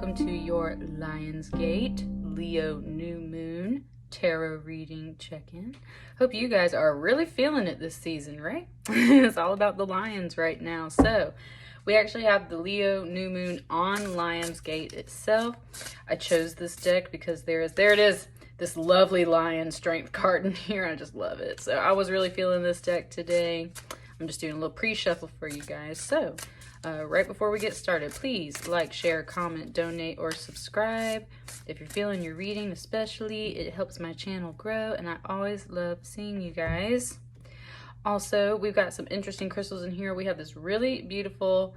welcome to your Lionsgate Leo New Moon Tarot Reading Check-In. Hope you guys are really feeling it this season, right? It's all about the lions right now. So we actually have the Leo New Moon on Lionsgate itself. I chose this deck because there it is, this lovely lion strength card in here. I just love it. So I was really feeling this deck today. I'm just doing a little pre-shuffle for you guys. So right before we get started, please like, share, comment, donate, or subscribe. If you're feeling your reading especially, it helps my channel grow, and I always love seeing you guys. Also, we've got some interesting crystals in here. We have this really beautiful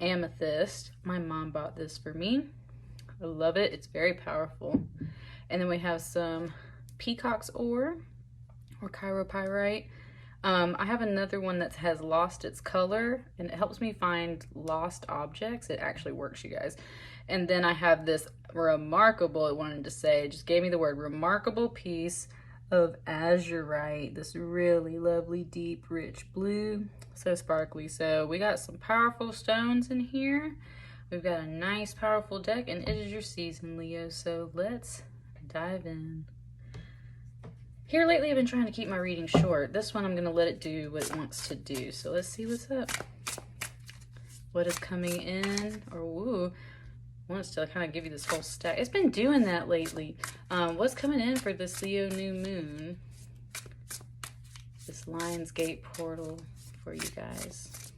amethyst. My mom bought this for me. I love it. It's very powerful. And then we have some Peacock Ore or Chalcopyrite. I have another one that has lost its color, and it helps me find lost objects. It actually works, you guys. And then I have this remarkable, I wanted to say, it just gave me the word, remarkable piece of Azurite. This really lovely, deep, rich blue. So sparkly. So we got some powerful stones in here. We've got a nice, powerful deck, and it is your season, Leo. So let's dive in. Here lately, I've been trying to keep my reading short. This one, I'm going to let it do what it wants to do. So let's see what's up. What is coming in? Or, ooh, wants to kind of give you this whole stack. It's been doing that lately. What's coming in for this Leo New Moon? This Lionsgate portal for you guys.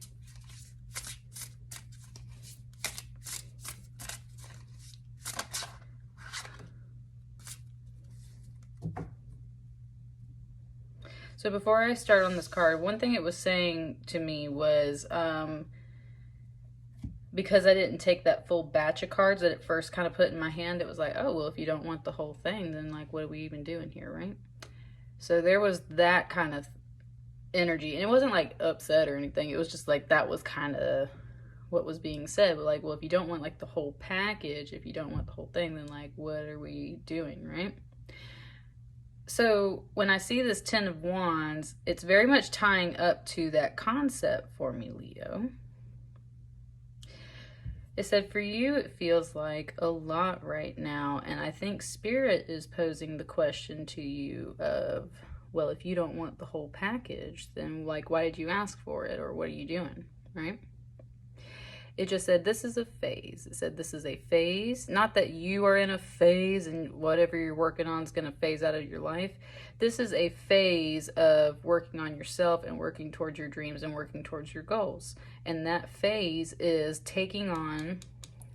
So before I start on this card, one thing it was saying to me was, because I didn't take that full batch of cards that it first kind of put in my hand, it was like, oh, well, if you don't want the whole thing, then like, what are we even doing here, right? So there was that kind of energy, and it wasn't like upset or anything. It was just like, that was kind of what was being said. But like, well, if you don't want like the whole package, if you don't want the whole thing, then like, what are we doing, right? So when I see this 10 of Wands, it's very much tying up to that concept for me, Leo. It said, for you, it feels like a lot right now. And I think Spirit is posing the question to you of, well, if you don't want the whole package, then like, why did you ask for it? Or what are you doing, right? It just said, this is a phase. It said, this is a phase. Not that you are in a phase and whatever you're working on is going to phase out of your life. This is a phase of working on yourself and working towards your dreams and working towards your goals. And that phase is taking on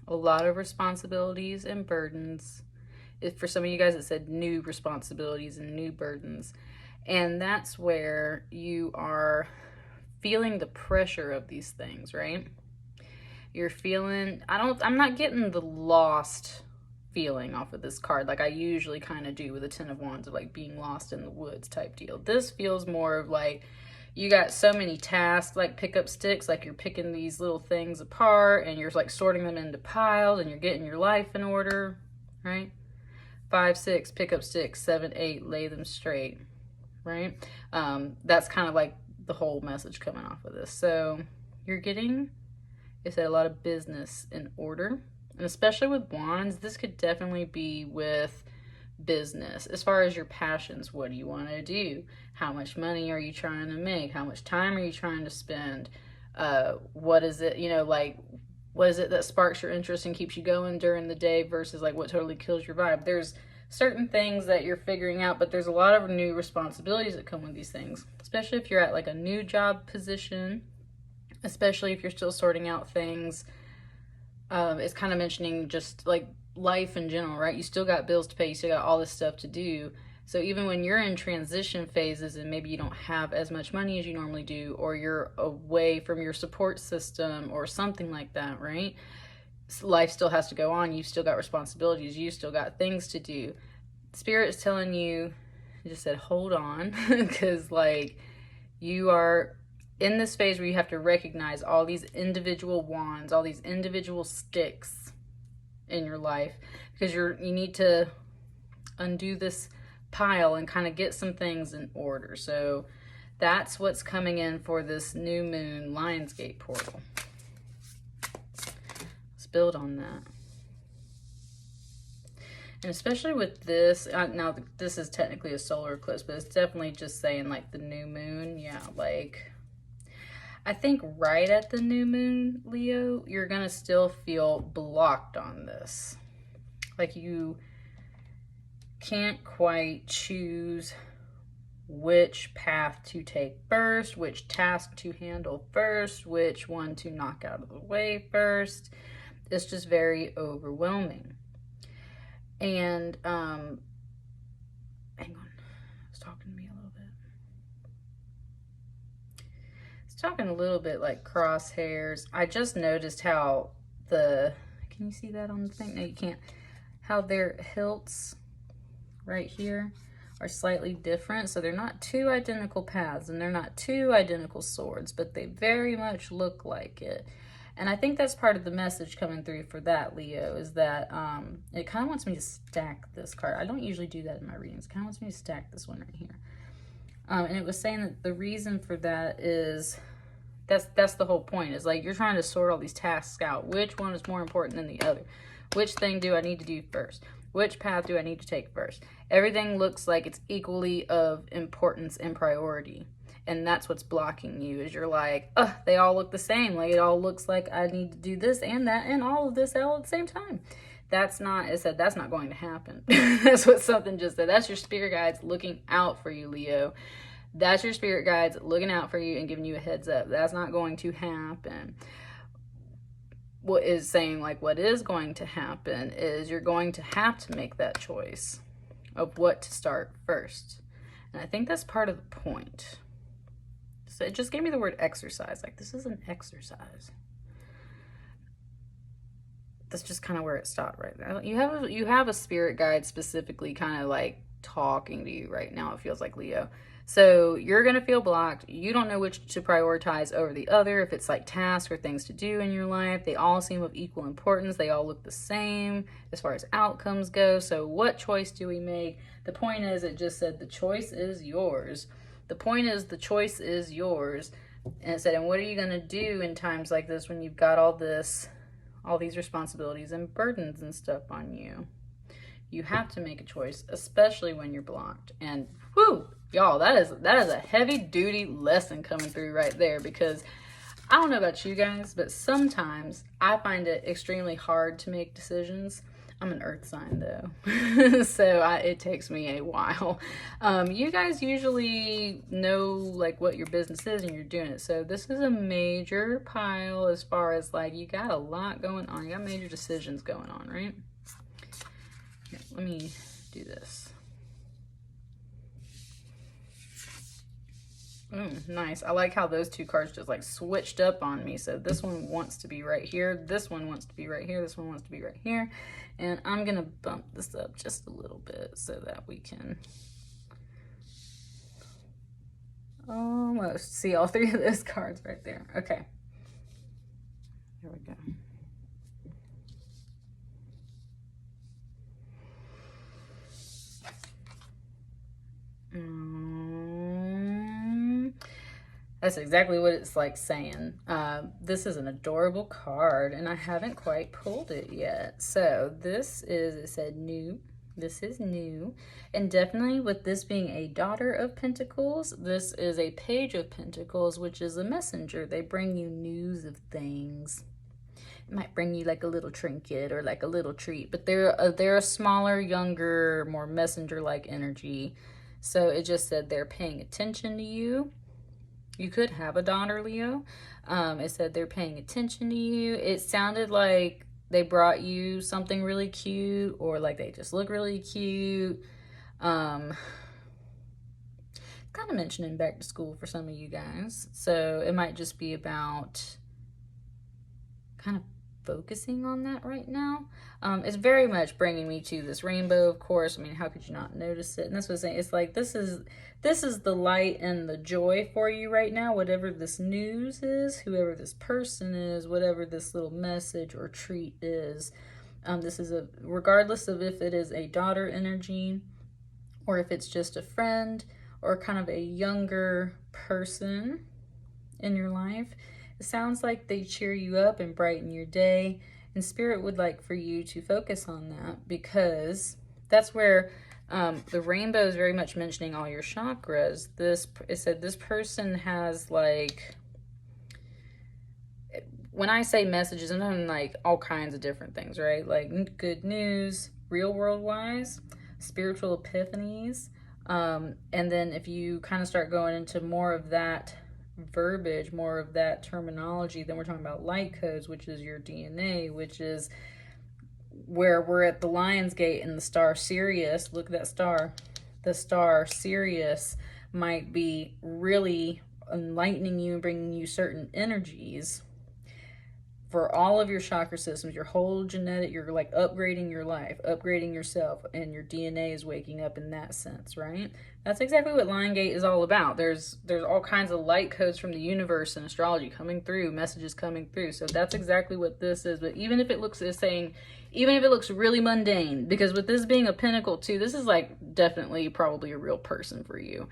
a lot of responsibilities and burdens. For some of you guys, it said new responsibilities and new burdens. And that's where you are feeling the pressure of these things, right? You're feeling, I'm not getting the lost feeling off of this card like I usually kind of do with the 10 of Wands of like being lost in the woods type deal. This feels more of like you got so many tasks, like pickup sticks, like you're picking these little things apart and you're like sorting them into piles and you're getting your life in order, right? 5, 6, pick up sticks, 7, 8, lay them straight, right? That's kind of like the whole message coming off of this. So you're getting, it said, a lot of business in order, and especially with Wands, this could definitely be with business. As far as your passions, what do you want to do? How much money are you trying to make? How much time are you trying to spend? What is it, you know, like, what is it that sparks your interest and keeps you going during the day versus like what totally kills your vibe? There's certain things that you're figuring out, but there's a lot of new responsibilities that come with these things, especially if you're at like a new job position. Especially if you're still sorting out things. It's kind of mentioning just like life in general, right? You still got bills to pay, you still got all this stuff to do. So even when you're in transition phases and maybe you don't have as much money as you normally do, or you're away from your support system or something like that, right? Life still has to go on. You've still got responsibilities. You still got things to do. Spirit is telling you, it just said, hold on, because like you are in this phase where you have to recognize all these individual wands, all these individual sticks in your life, because you need to undo this pile and kind of get some things in order. So that's what's coming in for this new moon Lionsgate portal. Let's build on that. And especially with this, now this is technically a solar eclipse, but it's definitely just saying like the new moon. Yeah, like I think right at the new moon, Leo, you're gonna still feel blocked on this. Like you can't quite choose which path to take first, which task to handle first, which one to knock out of the way first. It's just very overwhelming. And hang on, it's talking to me a little bit. It's talking a little bit like crosshairs. I just noticed how can you see that on the thing? No, you can't. How their hilts right here are slightly different. So they're not two identical paths and they're not two identical swords, but they very much look like it. And I think that's part of the message coming through for that, Leo, is that it kind of wants me to stack this card. I don't usually do that in my readings. It kind of wants me to stack this one right here. And it was saying that the reason for that is, that's the whole point, is like you're trying to sort all these tasks out. Which one is more important than the other? Which thing do I need to do first? Which path do I need to take first? Everything looks like it's equally of importance and priority. And that's what's blocking you, is you're like, ugh, they all look the same. Like it all looks like I need to do this and that and all of this all at the same time. That's not, it said that's not going to happen. That's what something just said. That's your spirit guides looking out for you, Leo. That's your spirit guides looking out for you and giving you a heads up. That's not going to happen. What is saying, like, what is going to happen is you're going to have to make that choice of what to start first. And I think that's part of the point. So it just gave me the word exercise. Like, this is an exercise. That's just kind of where it stopped right there. You have a spirit guide specifically kind of like talking to you right now, it feels like, Leo. So you're going to feel blocked. You don't know which to prioritize over the other. If it's like tasks or things to do in your life, they all seem of equal importance. They all look the same as far as outcomes go. So what choice do we make? The point is, it just said the choice is yours. The point is the choice is yours. And it said, and what are you going to do in times like this when you've got all these responsibilities and burdens and stuff on you? You have to make a choice, especially when you're blocked. And whoo, y'all, that is a heavy duty lesson coming through right there, because I don't know about you guys, but sometimes I find it extremely hard to make decisions. I'm an earth sign though, so it takes me a while. You guys usually know like what your business is and you're doing it. So this is a major pile as far as like you got a lot going on. You got major decisions going on, right? Here, let me do this. Nice. I like how those two cards just like switched up on me. So this one wants to be right here. This one wants to be right here. This one wants to be right here. And I'm going to bump this up just a little bit so that we can almost see all three of those cards right there. Okay. Here we go. That's exactly what it's like saying. This is an adorable card, and I haven't quite pulled it yet. So this is, it said new. This is new. And definitely with this being a Daughter of Pentacles, this is a Page of Pentacles, which is a messenger. They bring you news of things. It might bring you like a little trinket or like a little treat, but they're a smaller, younger, more messenger-like energy. So it just said they're paying attention to you. You could have a daughter, Leo. It said they're paying attention to you. It sounded like they brought you something really cute, or like they just look really cute. Kind of mentioning back to school for some of you guys. So it might just be about kind of focusing on that right now. It's very much bringing me to this rainbow, of course. I mean, how could you not notice it? And that's what I'm saying. It's like this is the light and the joy for you right now, whatever this news is, whoever this person is, whatever this little message or treat is. This is regardless of if it is a daughter energy or if it's just a friend or kind of a younger person in your life. It sounds like they cheer you up and brighten your day, and Spirit would like for you to focus on that, because That's where the rainbow is very much mentioning all your chakras. It said this person has like, when I say messages, I'm talking like all kinds of different things, right? Like good news, real world wise, spiritual epiphanies. And then if you kind of start going into more of that verbiage, more of that terminology, then we're talking about light codes, which is your DNA, which is where we're at the Lionsgate and the star Sirius. Look at that star. The star Sirius might be really enlightening you and bringing you certain energies for all of your chakra systems, your whole genetic. You're like upgrading your life, upgrading yourself, and your DNA is waking up in that sense, right? That's exactly what Lionsgate is all about. There's all kinds of light codes from the universe and astrology coming through, messages coming through. So that's exactly what this is. But even if it looks, it's saying, even if it looks really mundane, because with this being a pinnacle too, this is like definitely probably a real person for you.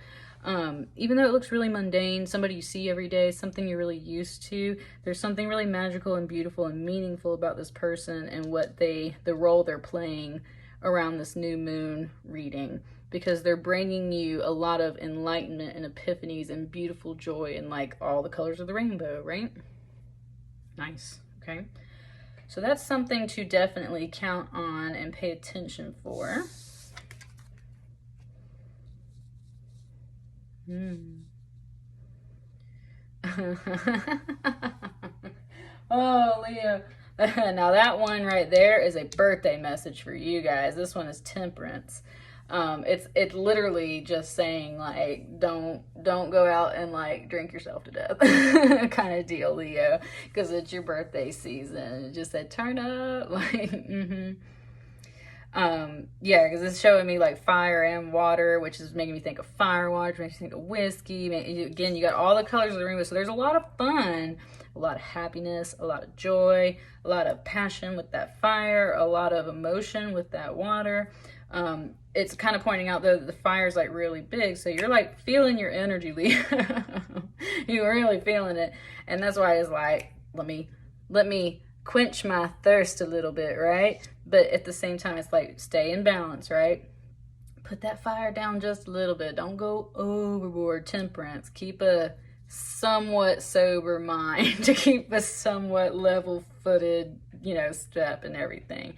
Even though it looks really mundane, somebody you see every day, something you're really used to, there's something really magical and beautiful and meaningful about this person and what the role they're playing around this new moon reading, because they're bringing you a lot of enlightenment and epiphanies and beautiful joy and like all the colors of the rainbow, right? Nice. Okay. So that's something to definitely count on and pay attention for. Oh, Leo. Now that one right there is a birthday message for you guys. This one is temperance. It's literally just saying like don't go out and like drink yourself to death kind of deal, Leo, because it's your birthday season. It just said turn up, like yeah, because it's showing me like fire and water, which is making me think of fire water, which makes me think of whiskey. Again, you got all the colors of the rainbow, so there's a lot of fun, a lot of happiness, a lot of joy, a lot of passion with that fire, a lot of emotion with that water. It's kind of pointing out though that the fire is like really big, so you're like feeling your energy, Leo. You're really feeling it, and that's why it's like let me quench my thirst a little bit, right? But at the same time, it's like stay in balance, right? Put that fire down just a little bit. Don't go overboard. Temperance. Keep a somewhat sober mind to keep a somewhat level-footed, step and everything.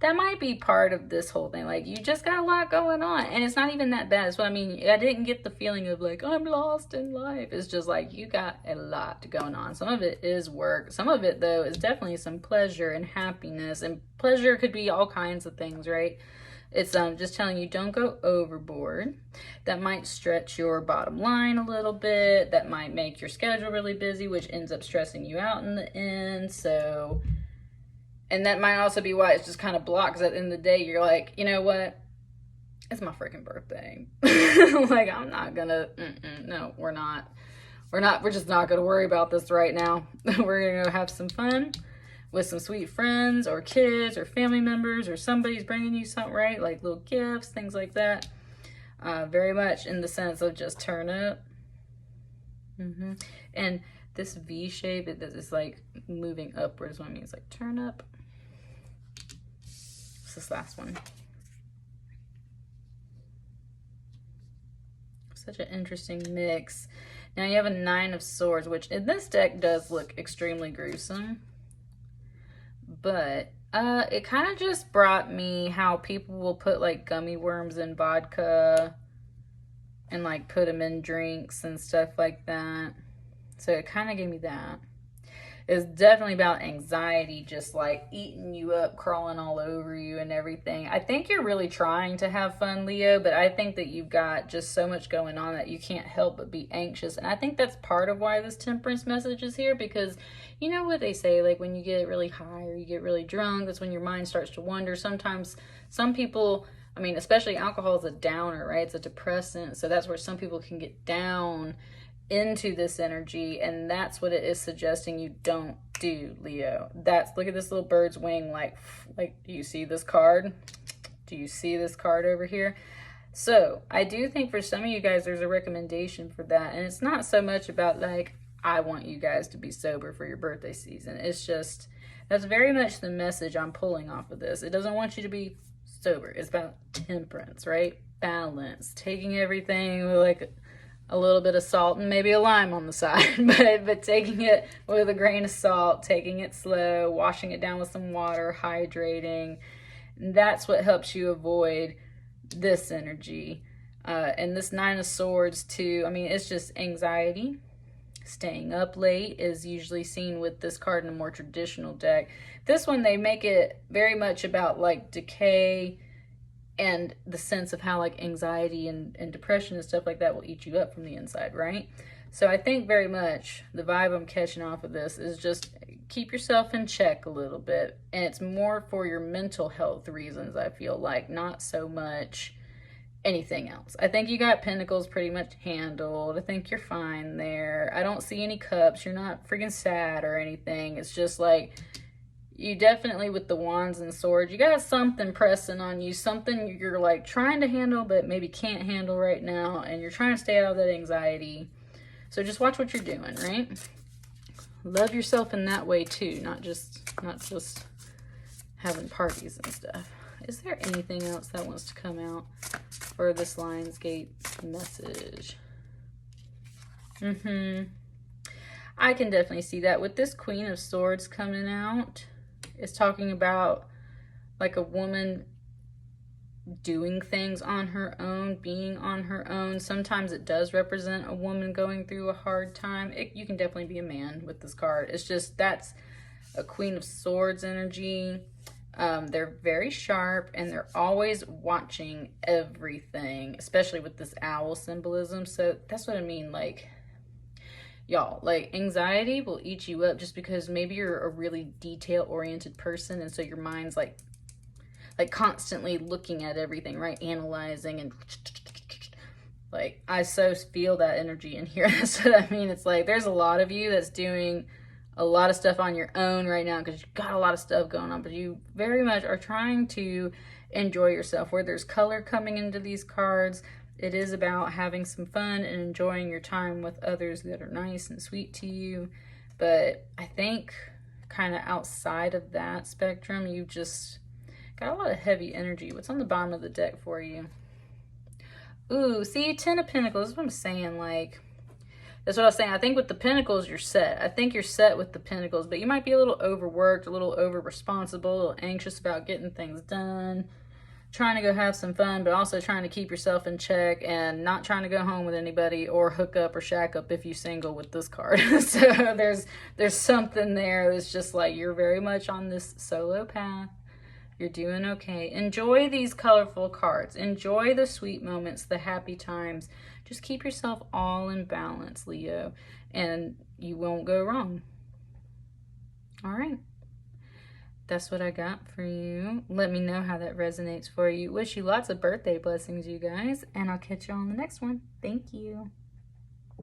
That might be part of this whole thing. Like, you just got a lot going on, and it's not even that bad. So, I mean, I didn't get the feeling of like, I'm lost in life. It's just like, you got a lot going on. Some of it is work. Some of it, though, is definitely some pleasure and happiness. And pleasure could be all kinds of things, right? It's just telling you don't go overboard. That might stretch your bottom line a little bit. That might make your schedule really busy, which ends up stressing you out in the end. So... and that might also be why it's just kind of blocked, because at the end of the day, you're like, you know what? It's my freaking birthday. Like, I'm not gonna, no, we're just not gonna worry about this right now. We're gonna go have some fun with some sweet friends or kids or family members, or somebody's bringing you something, right? Like little gifts, things like that. Very much in the sense of just turn up. And this V shape, it's like moving upwards. What I mean, it's like turn up. What's this last one? Such an interesting mix. Now you have a 9 of Swords, which in this deck does look extremely gruesome. But it kind of just brought me how people will put like gummy worms in vodka and like put them in drinks and stuff like that. So it kind of gave me that. It's definitely about anxiety, just like eating you up, crawling all over you and everything. I think you're really trying to have fun, Leo, but I think that you've got just so much going on that you can't help but be anxious. And I think that's part of why this temperance message is here, because you know what they say, like when you get really high or you get really drunk, that's when your mind starts to wander. Sometimes some people, I mean, especially alcohol is a downer, right? It's a depressant. So that's where some people can get down into this energy, and that's what it is suggesting you don't do, Leo. Look at this little bird's wing, like do you see this card? Do you see this card over here? So I do think for some of you guys there's a recommendation for that, and it's not so much about like I want you guys to be sober for your birthday season. It's just That's very much the message I'm pulling off of this. It doesn't want you to be sober. It's about temperance, right? Balance, taking everything with like a little bit of salt and maybe a lime on the side, but taking it with a grain of salt, taking it slow, washing it down with some water, hydrating. That's what helps you avoid this energy. And this Nine of Swords too, I mean, it's just anxiety. Staying up late is usually seen with this card in a more traditional deck. This one, they make it very much about like decay and the sense of how like anxiety and depression and stuff like that will eat you up from the inside, right? So I think very much the vibe I'm catching off of this is just keep yourself in check a little bit. And it's more for your mental health reasons, I feel like, not so much anything else. I think you got Pentacles pretty much handled. I think you're fine there. I don't see any cups. You're not freaking sad or anything. It's just like, you definitely, with the Wands and Swords, you got something pressing on you, something you're like trying to handle but maybe can't handle right now, and you're trying to stay out of that anxiety. So just watch what you're doing, right? Love yourself in that way too, not just having parties and stuff. Is there anything else that wants to come out for this Lionsgate message? I can definitely see that. With this Queen of Swords coming out, it's talking about like a woman doing things on her own, being on her own. Sometimes it does represent a woman going through a hard time. You can definitely be a man with this card. It's just that's a Queen of Swords energy. They're very sharp and they're always watching everything, especially with this owl symbolism. So that's what I mean, like, y'all, like anxiety will eat you up just because maybe you're a really detail-oriented person, and so your mind's like constantly looking at everything, right? Analyzing and like, I so feel that energy in here. That's what I mean. It's like there's a lot of you that's doing a lot of stuff on your own right now because you've got a lot of stuff going on, but you very much are trying to enjoy yourself. Where there's color coming into these cards, it is about having some fun and enjoying your time with others that are nice and sweet to you. But I think kind of outside of that spectrum, you've just got a lot of heavy energy. What's on the bottom of the deck for you? Ooh, see, Ten of Pentacles. That's what I'm saying. Like, that's what I was saying. I think with the Pentacles, you're set. I think you're set with the Pentacles, but you might be a little overworked, a little over-responsible, a little anxious about getting things done, trying to go have some fun, but also trying to keep yourself in check and not trying to go home with anybody or hook up or shack up if you're single with this card. So there's something there that's just like you're very much on this solo path. You're doing okay. Enjoy these colorful cards. Enjoy the sweet moments, the happy times. Just keep yourself all in balance, Leo, and you won't go wrong. All right. That's what I got for you. Let me know how that resonates for you. Wish you lots of birthday blessings, you guys, and I'll catch you on the next one. Thank you.